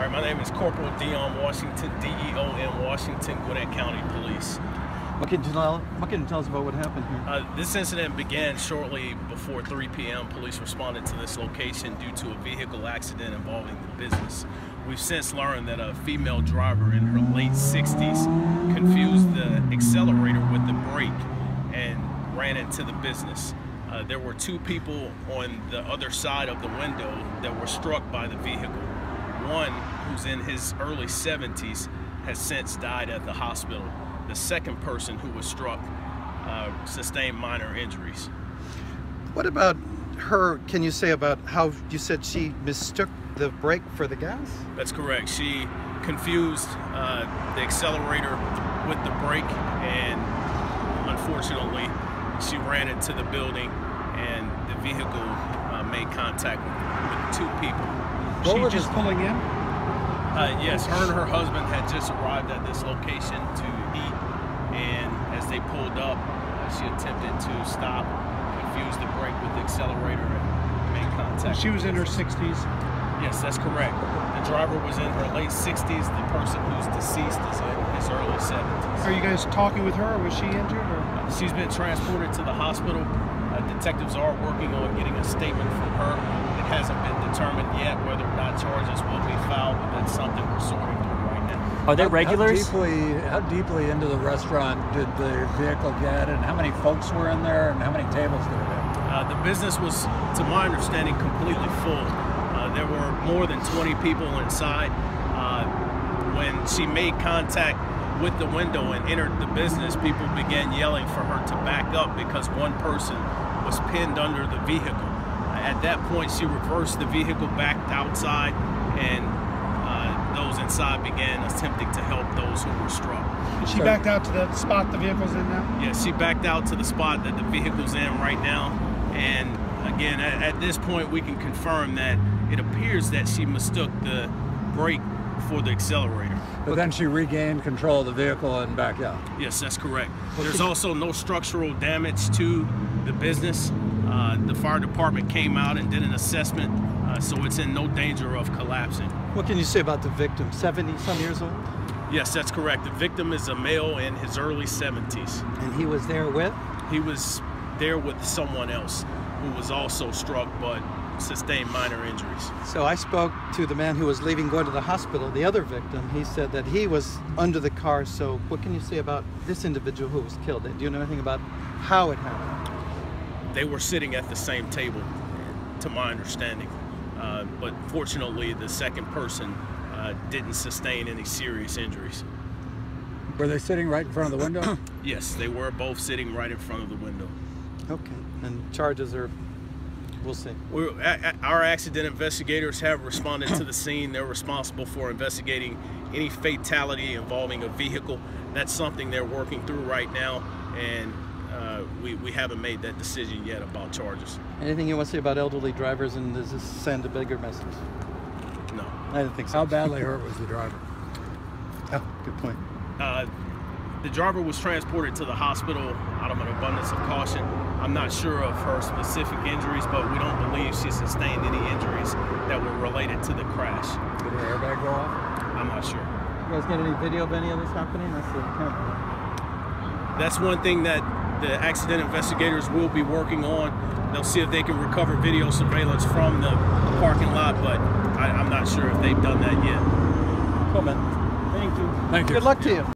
All right, my name is Corporal Deon Washington, DEON Washington, Gwinnett County Police. What can you tell us about what happened here? This incident began shortly before 3 p.m. Police responded to this location due to a vehicle accident involving the business. We've since learned that a female driver in her late 60s confused the accelerator with the brake and ran into the business. There were 2 people on the other side of the window that were struck by the vehicle. One, who's in his early 70s, has since died at the hospital. The second person who was struck sustained minor injuries. What about her? Can you say about how you said she mistook the brake for the gas? That's correct. She confused the accelerator with the brake, and unfortunately she ran into the building and the vehicle made contact with 2 people. What was just pulling in? Yes, her and her husband had just arrived at this location to eat, and as they pulled up, she attempted to stop, confused the brake with the accelerator, and made contact. She was in her 60s? Yes, that's correct. The driver was in her late 60s. The person who's deceased is in his early 70s. Are you guys talking with her, or was she injured? Or? She's been transported to the hospital. Detectives are working on getting a statement from her. It hasn't been determined yet whether or not charges will be filed, but that's something we're sorting through right now. Are they regulars? How deeply into the restaurant did the vehicle get, and how many folks were in there, and how many tables did it have? The business was, to my understanding, completely full. There were more than 20 people inside. When she made contact with the window and entered the business, people began yelling for her to back up because one person was pinned under the vehicle. At that point, she reversed the vehicle, backed outside, and those inside began attempting to help those who were struck. She backed out to the spot the vehicle's in now? Yes, she backed out to the spot that the vehicle's in right now. And again, at this point, we can confirm that it appears that she mistook the brake for the accelerator. But then she regained control of the vehicle and backed out? Yes, that's correct. There's also no structural damage to the business. The fire department came out and did an assessment, so it's in no danger of collapsing. What can you say about the victim? 70-some years old? Yes, that's correct. The victim is a male in his early 70s. And he was there with? He was there with someone else who was also struck but sustained minor injuries. So I spoke to the man who was leaving, going to the hospital, the other victim. He said that he was under the car. So what can you say about this individual who was killed? Do you know anything about how it happened? They were sitting at the same table, to my understanding. But fortunately, the second person didn't sustain any serious injuries. Were they sitting right in front of the window? Yes, they were both sitting right in front of the window. Okay, and charges are, we'll see. Our accident investigators have responded to the scene. They're responsible for investigating any fatality involving a vehicle. That's something they're working through right now, and we haven't made that decision yet about charges. Anything you want to say about elderly drivers, and does this send a bigger message? No. I didn't think so. How badly hurt was the driver? Oh, good point. The driver was transported to the hospital out of an abundance of caution. I'm not sure of her specific injuries, but we don't believe she sustained any injuries that were related to the crash. Did her airbag go off? I'm not sure. You guys get any video of any of this happening? That's one thing that the accident investigators will be working on. They'll see if they can recover video surveillance from the parking lot, but I'm not sure if they've done that yet. Cool, man. Thank you. Thank you. Good luck to you.